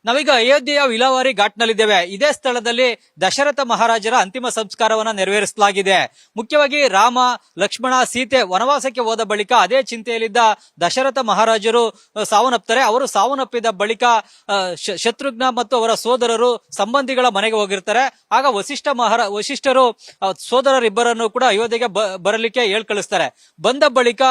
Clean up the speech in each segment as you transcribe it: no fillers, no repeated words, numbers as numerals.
ನಾವೀಗ ಅಯೋಧ್ಯೆಯ ವಿಲಾವಾರಿ ಘಾಟ್ನಲ್ಲಿದ್ದೇವೆ. ಇದೇ ಸ್ಥಳದಲ್ಲಿ ದಶರಥ ಮಹಾರಾಜರ ಅಂತಿಮ ಸಂಸ್ಕಾರವನ್ನ ನೆರವೇರಿಸಲಾಗಿದೆ. ಮುಖ್ಯವಾಗಿ ರಾಮ, ಲಕ್ಷ್ಮಣ, ಸೀತೆ ವನವಾಸಕ್ಕೆ ಹೋದ ಬಳಿಕ ಅದೇ ಚಿಂತೆಯಲ್ಲಿದ್ದ ದಶರಥ ಮಹಾರಾಜರು ಸಾವನ್ನಪ್ತಾರೆ. ಅವರು ಸಾವನ್ನಪ್ಪಿದ ಬಳಿಕ ಶತ್ರುಘ್ನ ಮತ್ತು ಅವರ ಸೋದರರು ಸಂಬಂಧಿಗಳ ಮನೆಗೆ ಹೋಗಿರ್ತಾರೆ. ಆಗ ವಸಿಷ್ಠರು ಸೋದರರಿಬ್ಬರನ್ನು ಕೂಡ ಅಯೋಧ್ಯೆಗೆ ಬರಲಿಕ್ಕೆ ಹೇಳ್ಕಳಿಸ್ತಾರೆ. ಬಂದ ಬಳಿಕ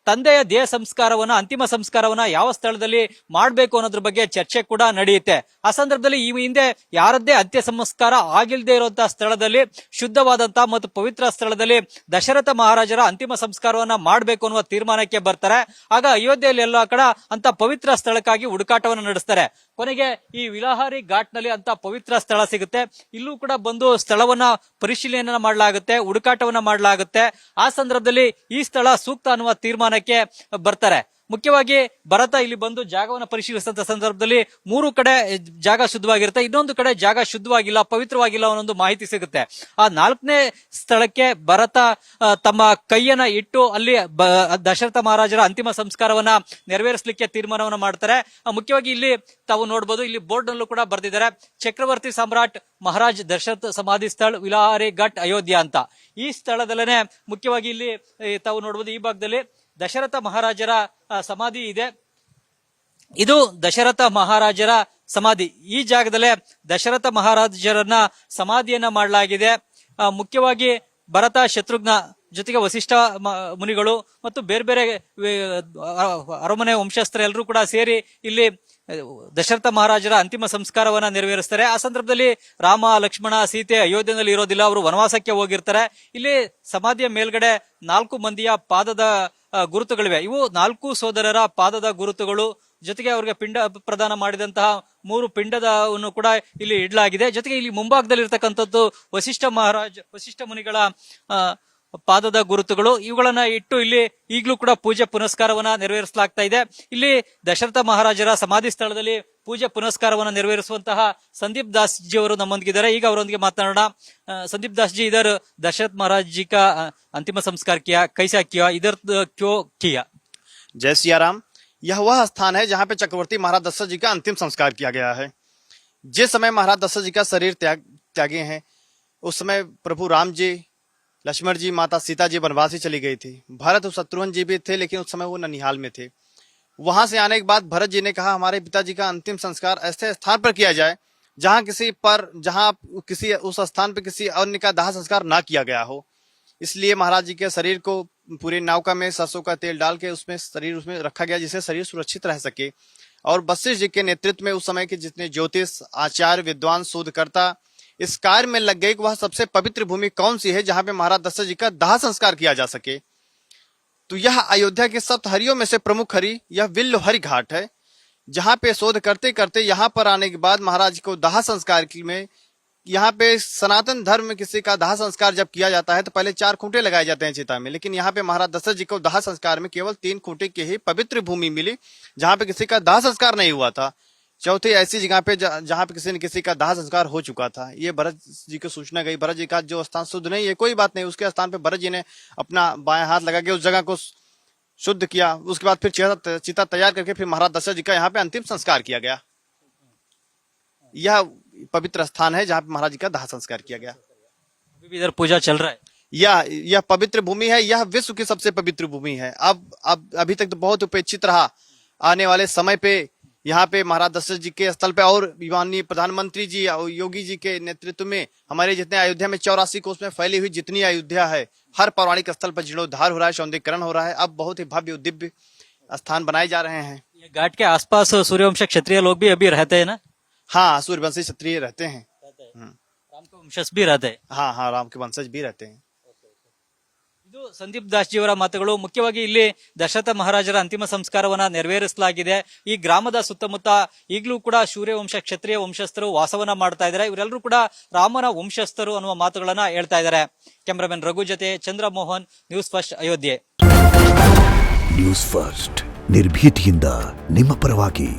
ತಂದೆಯ ದೇಹ ಸಂಸ್ಕಾರವನ್ನ, ಅಂತಿಮ ಸಂಸ್ಕಾರವನ್ನ ಯಾವ ಸ್ಥಳದಲ್ಲಿ ಮಾಡಬೇಕು ಅನ್ನೋದ್ರ ಬಗ್ಗೆ ಚರ್ಚೆ ಕೂಡ ನಡೆಯುತ್ತೆ. ಆ ಸಂದರ್ಭದಲ್ಲಿ ಈ ಹಿಂದೆ ಯಾರದ್ದೇ ಅಂತ್ಯ ಸಂಸ್ಕಾರ ಆಗಿಲ್ಲದೆ ಇರುವಂತಹ ಸ್ಥಳದಲ್ಲಿ, ಶುದ್ಧವಾದಂತಹ ಮತ್ತು ಪವಿತ್ರ ಸ್ಥಳದಲ್ಲಿ ದಶರಥ ಮಹಾರಾಜರ ಅಂತಿಮ ಸಂಸ್ಕಾರವನ್ನ ಮಾಡಬೇಕು ಅನ್ನುವ ತೀರ್ಮಾನಕ್ಕೆ ಬರ್ತಾರೆ. ಆಗ ಅಯೋಧ್ಯೆಯಲ್ಲಿ ಎಲ್ಲ ಕಡೆ ಅಂತ ಪವಿತ್ರ ಸ್ಥಳಕ್ಕಾಗಿ ಹುಡುಕಾಟವನ್ನು ನಡೆಸ್ತಾರೆ. ಕೊನೆಗೆ ಈ ವಿಲಾಹಾರಿ ಘಾಟ್ ನಲ್ಲಿ ಅಂತ ಪವಿತ್ರ ಸ್ಥಳ ಸಿಗುತ್ತೆ. ಇಲ್ಲೂ ಕೂಡ ಬಂದು ಸ್ಥಳವನ್ನ ಪರಿಶೀಲನೆ ಮಾಡಲಾಗುತ್ತೆ, ಹುಡುಕಾಟವನ್ನ ಮಾಡಲಾಗುತ್ತೆ. ಆ ಸಂದರ್ಭದಲ್ಲಿ ಈ ಸ್ಥಳ ಸೂಕ್ತ ಅನ್ನುವ ತೀರ್ಮಾನಕ್ಕೆ ಬರ್ತಾರೆ. ಮುಖ್ಯವಾಗಿ ಭರತ ಇಲ್ಲಿ ಬಂದು ಜಾಗವನ್ನು ಪರಿಶೀಲಿಸಿದ ಸಂದರ್ಭದಲ್ಲಿ 3 ಕಡೆ ಜಾಗ ಶುದ್ಧವಾಗಿರುತ್ತೆ, ಇನ್ನೊಂದು ಕಡೆ ಜಾಗ ಶುದ್ಧವಾಗಿಲ್ಲ, ಪವಿತ್ರವಾಗಿಲ್ಲ ಅನ್ನೊಂದು ಮಾಹಿತಿ ಸಿಗುತ್ತೆ. ಆ 4ನೇ ಸ್ಥಳಕ್ಕೆ ಭರತ ತಮ್ಮ ಕೈಯನ್ನ ಇಟ್ಟು ಅಲ್ಲಿ ದಶರಥ ಮಹಾರಾಜರ ಅಂತಿಮ ಸಂಸ್ಕಾರವನ್ನ ನೆರವೇರಿಸಲಿಕ್ಕೆ ತೀರ್ಮಾನವನ್ನ ಮಾಡ್ತಾರೆ. ಮುಖ್ಯವಾಗಿ ಇಲ್ಲಿ ತಾವು ನೋಡಬಹುದು, ಇಲ್ಲಿ ಬೋರ್ಡ್ ನಲ್ಲೂ ಕೂಡ ಬರೆದಿದ್ದಾರೆ, ಚಕ್ರವರ್ತಿ ಸಮ್ರಾಟ್ ಮಹಾರಾಜ್ ದಶರಥ ಸಮಾಧಿ ಸ್ಥಳ ವಿಲಾಹಾರಿ ಘಾಟ್ ಅಯೋಧ್ಯ ಅಂತ. ಈ ಸ್ಥಳದಲ್ಲೇ ಮುಖ್ಯವಾಗಿ ಇಲ್ಲಿ ತಾವು ನೋಡಬಹುದು, ಈ ಭಾಗದಲ್ಲಿ ದಶರಥ ಮಹಾರಾಜರ ಸಮಾಧಿ ಇದೆ. ಇದು ದಶರಥ ಮಹಾರಾಜರ ಸಮಾಧಿ. ಈ ಜಾಗದಲ್ಲೇ ದಶರಥ ಮಹಾರಾಜರನ್ನ ಸಮಾಧಿಯನ್ನ ಮಾಡಲಾಗಿದೆ. ಮುಖ್ಯವಾಗಿ ಭರತ, ಶತ್ರುಘ್ನ ಜೊತೆಗೆ ವಸಿಷ್ಠ ಮುನಿಗಳು ಮತ್ತು ಬೇರೆ ಬೇರೆ ಅರಮನೆ ವಂಶಸ್ಥರು ಎಲ್ಲರೂ ಕೂಡ ಸೇರಿ ಇಲ್ಲಿ ದಶರಥ ಮಹಾರಾಜರ ಅಂತಿಮ ಸಂಸ್ಕಾರವನ್ನ ನೆರವೇರಿಸ್ತಾರೆ. ಆ ಸಂದರ್ಭದಲ್ಲಿ ರಾಮ, ಲಕ್ಷ್ಮಣ, ಸೀತೆ ಅಯೋಧ್ಯೆಯಲ್ಲಿ ಇರೋದಿಲ್ಲ, ಅವರು ವನವಾಸಕ್ಕೆ ಹೋಗಿರ್ತಾರೆ. ಇಲ್ಲಿ ಸಮಾಧಿಯ ಮೇಲ್ಗಡೆ 4 ಮಂದಿಯ ಪಾದದ ಗುರುತುಗಳಿವೆ. ಇವು 4 ಸೋದರರ ಪಾದದ ಗುರುತುಗಳು. ಜೊತೆಗೆ ಅವರಿಗೆ ಪಿಂಡ ಪ್ರದಾನ ಮಾಡಿದಂತಹ 3 ಪಿಂಡದವನ್ನು ಕೂಡ ಇಲ್ಲಿ ಇಡಲಾಗಿದೆ. ಜೊತೆಗೆ ಇಲ್ಲಿ ಮುಂಭಾಗದಲ್ಲಿ ಇರ್ತಕ್ಕಂಥದ್ದು ವಸಿಷ್ಠ ಮುನಿಗಳ ಪಾದದ ಗುರುತುಗಳು. ಇವುಗಳನ್ನ ಇಟ್ಟು ಇಲ್ಲಿ ಈಗಲೂ ಕೂಡ ಪೂಜೆ ಪುನಸ್ಕಾರವನ್ನ ನೆರವೇರಿಸಲಾಗ್ತಾ ಇದೆ. ಇಲ್ಲಿ ದಶರಥ ಮಹಾರಾಜರ ಸಮಾಧಿ ಸ್ಥಳದಲ್ಲಿ ಪೂಜೆ ಪುನಸ್ಕಾರವನ್ನ ನೆರವೇರಿಸುವಂತಹ ಸಂದೀಪ್ ದಾಸ್ ಜಿ ಅವರು ನಮ್ಮೊಂದಿಗಿದ್ದಾರೆ. ಈಗ ಅವರೊಂದಿಗೆ ಮಾತನಾಡೋಣ. संदीप दास जी, इधर दशरथ महाराज जी का अंतिम संस्कार किया, कैसा किया, इधर क्यों किया? जय सिया राम। यह वह स्थान है जहाँ पे चक्रवर्ती महाराज दशरथ जी का अंतिम संस्कार किया गया है। जिस समय महाराज दशरथ जी का शरीर त्यागे हैं, उस समय प्रभु राम जी, लक्ष्मण जी, माता सीता जी वनवास ही चली गई थी। भरत और शत्रुघ्न जी भी थे, लेकिन उस समय वो ननिहाल में थे। वहां से आने के बाद भरत जी ने कहा, हमारे पिताजी का अंतिम संस्कार ऐसे स्थान पर किया जाए जहां किसी उस स्थान पर किसी अन्य का दाह संस्कार ना किया गया हो। इसलिए महाराज जी के शरीर को पूरे नौका में सरसों का तेल डाल के उसमें रखा गया, जिससे शरीर सुरक्षित रह सके। और वशिष्ठ जी के नेतृत्व में उस समय के जितने ज्योतिष, आचार्य, विद्वान, शोधकर्ता इस कार्य में लग गए कि वह सबसे पवित्र भूमि कौन सी है जहां पे महाराज दशरथ जी का दाह संस्कार किया जा सके। तो यह अयोध्या के सप्त हरियों में से प्रमुख हरि यह विल्ल हरि घाट है, जहां पे शोध करते करते यहाँ पर आने के बाद महाराज को दाह संस्कार में, यहाँ पे सनातन धर्म में किसी का दाह संस्कार जब किया जाता है तो पहले 4 खूंटे लगाए जाते हैं चिता में, लेकिन यहाँ पे महाराज दशरथ जी को दाह संस्कार में केवल 3 खूंटे की ही पवित्र भूमि मिली, जहाँ पे किसी का दाह संस्कार नहीं हुआ था। चौथी ऐसी जगह पे जहाँ पे किसी न किसी का दाह संस्कार हो चुका था। ये भरत जी को सूचना गई। भरत जी का जो स्थान शुद्ध नहीं है, कोई बात नहीं, उसके स्थान पे भरत जी ने अपना बाएं हाथ लगा के उस जगह को शुद्ध किया। उसके बाद फिर चिता तैयार करके फिर महाराज दशरथ जी का यहाँ पे अंतिम संस्कार किया गया। यह पवित्र स्थान है जहाँ पे महाराज जी का दाह संस्कार किया गया। अभी भी इधर पूजा चल रहा है। यह पवित्र भूमि है, यह विश्व की सबसे पवित्र भूमि है। अब अभी तक तो बहुत उपेक्षित रहा। आने वाले समय पे यहाँ पे महाराज दशरथ जी के स्थल पे और माननीय प्रधानमंत्री जी और योगी जी के नेतृत्व में हमारे जितने अयोध्या में 84 कोस में फैली हुई जितनी अयोध्या है, हर पौराणिक स्थल पर जीर्णोद्धार हो रहा है, सौंदर्यीकरण हो रहा है। अब बहुत ही भव्य दिव्य स्थान बनाए जा रहे हैं। ये घाट के आसपास सूर्यवंश क्षत्रिय लोग भी अभी रहते हैं ना? हाँ, सूर्यवंशी क्षत्रिय रहते हैं। राम के वंशज भी रहते हैं। हाँ, राम के वंशज भी रहते हैं। ಇದು ಸಂದೀಪ್ ದಾಸ್ ಜಿಯವರ ಮಾತುಗಳು. ಮುಖ್ಯವಾಗಿ ಇಲ್ಲಿ ದಶರಥ ಮಹಾರಾಜರ ಅಂತಿಮ ಸಂಸ್ಕಾರವನ್ನ ನೆರವೇರಿಸಲಾಗಿದೆ. ಈ ಗ್ರಾಮದ ಸುತ್ತಮುತ್ತ ಈಗಲೂ ಕೂಡ ಸೂರ್ಯವಂಶ ಕ್ಷತ್ರಿಯ ವಂಶಸ್ಥರು ವಾಸವನ್ನ ಮಾಡ್ತಾ ಇದ್ದಾರೆ. ಇವರೆಲ್ಲರೂ ಕೂಡ ರಾಮನ ವಂಶಸ್ಥರು ಅನ್ನುವ ಮಾತುಗಳನ್ನ ಹೇಳ್ತಾ ಇದ್ದಾರೆ. ಕ್ಯಾಮರಾಮನ್ ರಘು ಜೊತೆ Chandramohan, news first Ayodhya. News first ನಿರ್ಭೀತಿಯಿಂದ ನಿಮ್ಮ ಪರವಾಗಿ.